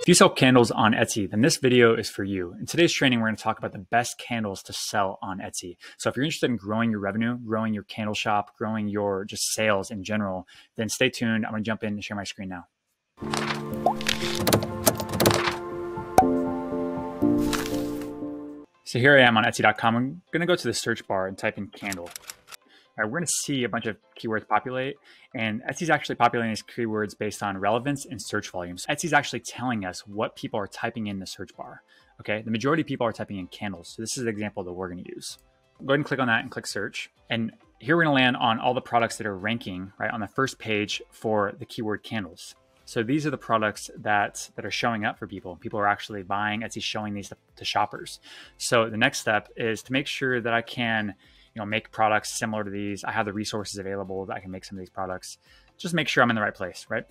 If you sell candles on Etsy, then this video is for you. In today's training, we're going to talk about the best candles to sell on Etsy. So if you're interested in growing your revenue, growing your candle shop, growing your just sales in general, then stay tuned. I'm going to jump in and share my screen now. So here I am on Etsy.com. I'm going to go to the search bar and type in candle. All right, we're going to see a bunch of keywords populate, and Etsy's actually populating these keywords based on relevance and search volumes. Etsy's actually telling us what people are typing in the search bar. Okay, the majority of people are typing in candles. So this is an example that we're going to use. Go ahead and click on that and click search. And here we're going to land on all the products that are ranking right on the first page for the keyword candles. So these are the products that are showing up for people. People are actually buying. Etsy's showing these to shoppers. So the next step is to make sure that I can make products similar to these. I have the resources available that I can make some of these products. Just make sure I'm in the right place, right?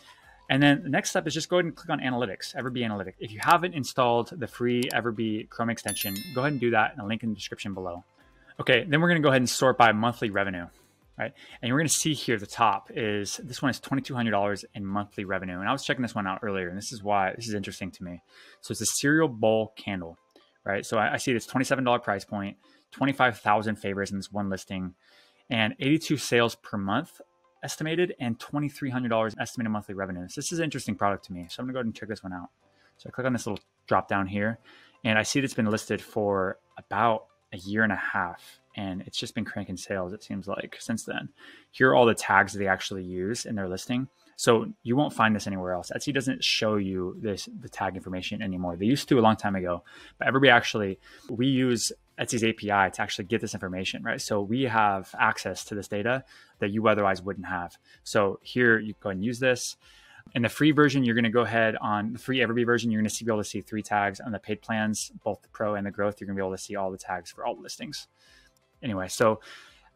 And then the next step is just go ahead and click on Analytics, EverBee Analytics. If you haven't installed the free EverBee Chrome extension, go ahead and do that in the link in the description below. Okay, then we're gonna go ahead and sort by monthly revenue, right? And we're gonna see here at the top is, this one is $2,200 in monthly revenue. And I was checking this one out earlier, and this is why this is interesting to me. So it's a cereal bowl candle, right? So I see this $27 price point, 25,000 favorites in this one listing, and 82 sales per month estimated, and $2,300 estimated monthly revenue. So this is an interesting product to me. So I'm gonna go ahead and check this one out. So I click on this little drop down here, and I see it's been listed for about a year and a half, and it's just been cranking sales, it seems like, since then. Here are all the tags that they actually use in their listing. So you won't find this anywhere else. Etsy doesn't show you the tag information anymore. They used to a long time ago, but we use Etsy's API to actually get this information, right? So we have access to this data that you otherwise wouldn't have. So here you go and use this. In the free version, you're gonna go ahead on the free EverBee version, you're gonna be able to see 3 tags. On the paid plans, both the Pro and the Growth, you're gonna be able to see all the tags for all the listings. Anyway, so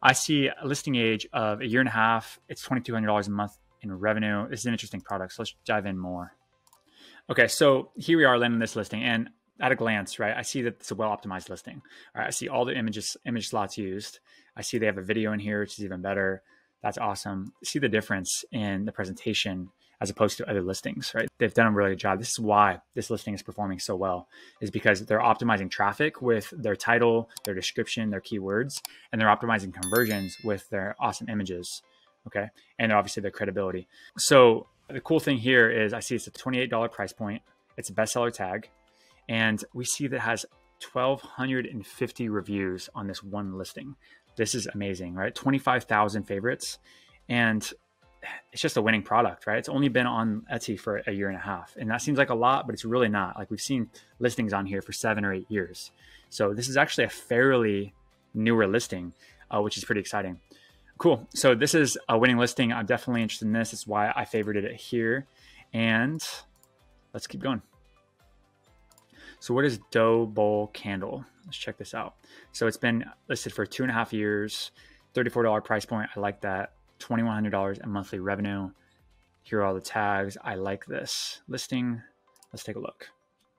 I see a listing age of a year and a half. It's $2,200 a month in revenue. This is an interesting product, so let's dive in more. Okay, so here we are landing this listing, and at a glance, right, I see that it's a well-optimized listing. All right, I see all the image slots used. I see they have a video in here, which is even better. That's awesome. See the difference in the presentation as opposed to other listings, right? They've done a really good job. This is why this listing is performing so well, is because they're optimizing traffic with their title, their description, their keywords, and they're optimizing conversions with their awesome images, okay? And obviously their credibility. So the cool thing here is I see it's a $28 price point. It's a bestseller tag. And we see that it has 1,250 reviews on this one listing. This is amazing, right? 25,000 favorites. And it's just a winning product, right? It's only been on Etsy for a year and a half. And that seems like a lot, but it's really not. Like, we've seen listings on here for 7 or 8 years. So this is actually a fairly newer listing, which is pretty exciting. Cool. So this is a winning listing. I'm definitely interested in this. That's why I favorited it here. And let's keep going. So what is Dough Bowl Candle? Let's check this out. So it's been listed for 2.5 years, $34 price point. I like that. $2,100 in monthly revenue. Here are all the tags. I like this listing. Let's take a look.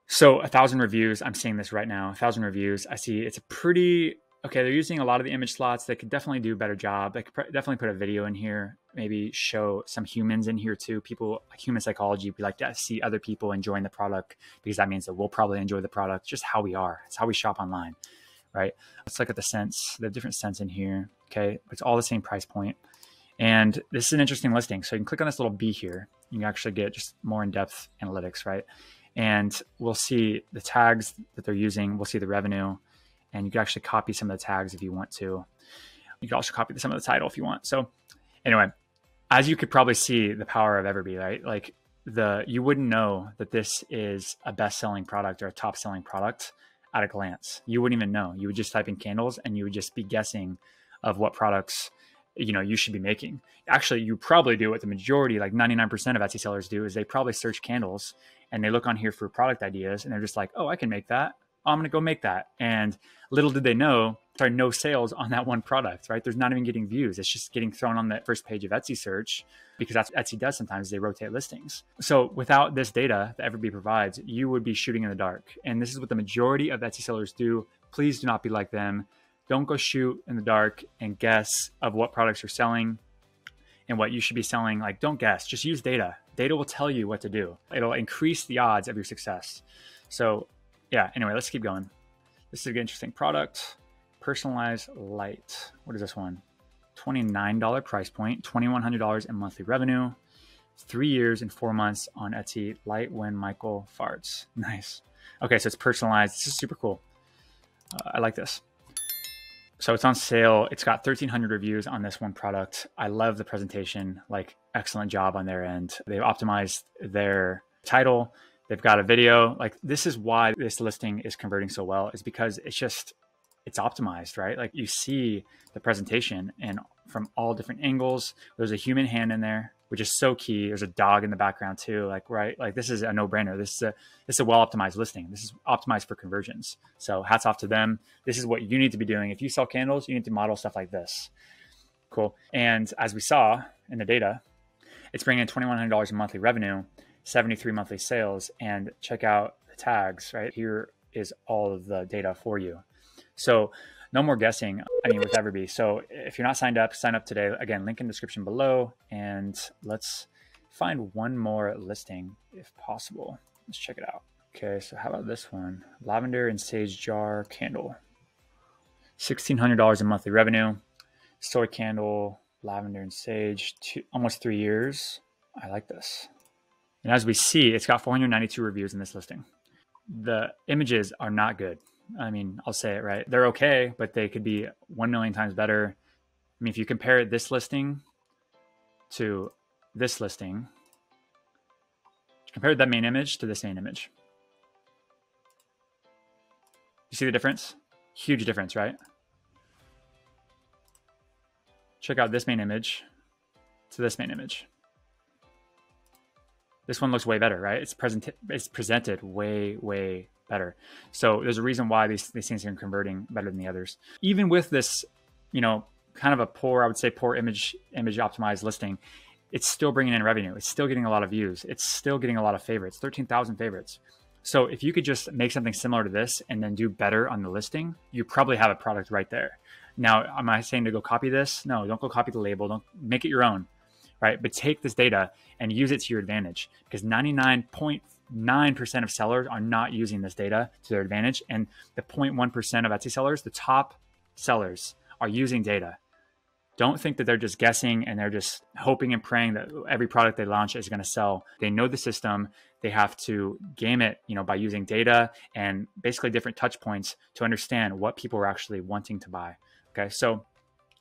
So 1,000 reviews. I'm seeing this right now. 1,000 reviews. I see it's a pretty, okay, they're using a lot of the image slots. They could definitely do a better job. They could definitely put a video in here, maybe show some humans in here too. People, like human psychology, we like to see other people enjoying the product because that means that we'll probably enjoy the product, just how we are. It's how we shop online, right? Let's look at the scents, the different scents in here, okay? It's all the same price point. And this is an interesting listing. So you can click on this little B here. You can actually get just more in-depth analytics, right? And we'll see the tags that they're using. We'll see the revenue. And you can actually copy some of the tags if you want to. You can also copy some of the title if you want. So anyway, as you could probably see the power of EverBee, right? Like you wouldn't know that this is a best-selling product or a top-selling product at a glance. You wouldn't even know. You would just type in candles and you would just be guessing of what products you should be making. Actually, you probably do what the majority, like 99% of Etsy sellers do, is they probably search candles and they look on here for product ideas and they're just like, oh, I can make that. Oh, I'm gonna go make that. And little did they know, there are no sales on that one product, right? There's not even getting views. It's just getting thrown on the first page of Etsy search, because that's what Etsy does sometimes, they rotate listings. So without this data that EverBee provides, you would be shooting in the dark. And this is what the majority of Etsy sellers do. Please do not be like them. Don't go shoot in the dark and guess of what products you're selling and what you should be selling. Like, don't guess, just use data. Data will tell you what to do. It'll increase the odds of your success. So yeah, anyway, let's keep going. This is an interesting product. Personalized light. What is this one? $29 price point, $2,100 in monthly revenue, 3 years and 4 months on Etsy. Light when Michael farts. Nice. Okay, so it's personalized. This is super cool. I like this. So it's on sale. It's got 1,300 reviews on this one product. I love the presentation, like excellent job on their end. They've optimized their title. They've got a video. Like this is why this listing is converting so well, is because it's optimized, right? Like you see the presentation and from all different angles. There's a human hand in there, which is so key. There's a dog in the background too. Like, right. Like this is a no-brainer. This is a well-optimized listing. This is optimized for conversions. So hats off to them. This is what you need to be doing. If you sell candles, you need to model stuff like this. Cool. And as we saw in the data, it's bringing in $2,100 in monthly revenue, 73 monthly sales, and check out the tags, right? Here is all of the data for you. So no more guessing, with EverBee. So if you're not signed up, sign up today. Again, link in the description below. And let's find one more listing if possible. Let's check it out. Okay, so how about this one? Lavender and sage jar candle. $1,600 in monthly revenue. Soy candle, lavender and sage, almost 3 years. I like this. And as we see, it's got 492 reviews in this listing. The images are not good. I'll say it, right? They're okay, but they could be 1 million times better. If you compare this listing to this listing, compare that main image to this main image. You see the difference? Huge difference, right? Check out this main image to this main image. This one looks way better, right? It's presented way better. So there's a reason why these things are converting better than the others. Even with this, kind of a poor, I would say poor image optimized listing, it's still bringing in revenue. It's still getting a lot of views. It's still getting a lot of favorites, 13,000 favorites. So if you could just make something similar to this and then do better on the listing, you probably have a product right there. Now, am I saying to go copy this? No, don't go copy the label. Don't make it your own, right? But take this data and use it to your advantage, because 99.9% of sellers are not using this data to their advantage. And the 0.1% of Etsy sellers, the top sellers, are using data. Don't think that they're just guessing and they're just hoping and praying that every product they launch is going to sell. They know the system. They have to game it, by using data and basically different touch points to understand what people are actually wanting to buy. Okay, so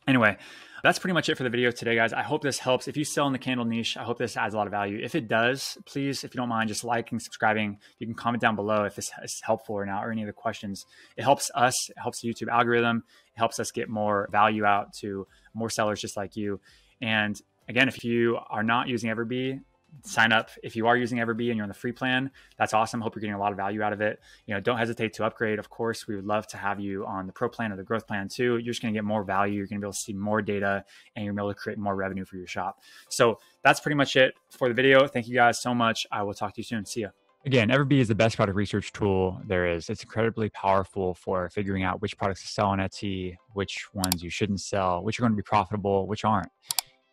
anyway, that's pretty much it for the video today, guys. I hope this helps. If you sell in the candle niche, I hope this adds a lot of value. If it does, please, if you don't mind, just liking, subscribing. You can comment down below if this is helpful or not, or any other questions. It helps us. It helps the YouTube algorithm. It helps us get more value out to more sellers just like you. And again, if you are not using EverBee, sign up. If you are using EverBee and you're on the free plan, that's awesome. Hope you're getting a lot of value out of it. Don't hesitate to upgrade. Of course, we would love to have you on the pro plan or the growth plan too. You're just going to get more value. You're going to be able to see more data and you're going to be able to create more revenue for your shop. So that's pretty much it for the video. Thank you guys so much. I will talk to you soon. See ya. Again, EverBee is the best product research tool there is. It's incredibly powerful for figuring out which products to sell on Etsy, which ones you shouldn't sell, which are going to be profitable, which aren't.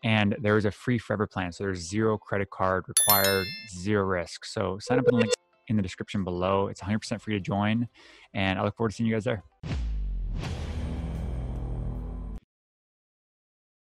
And there is a free forever plan. So there's 0 credit card required, 0 risk. So sign up in the link in the description below. It's 100% free to join. And I look forward to seeing you guys there.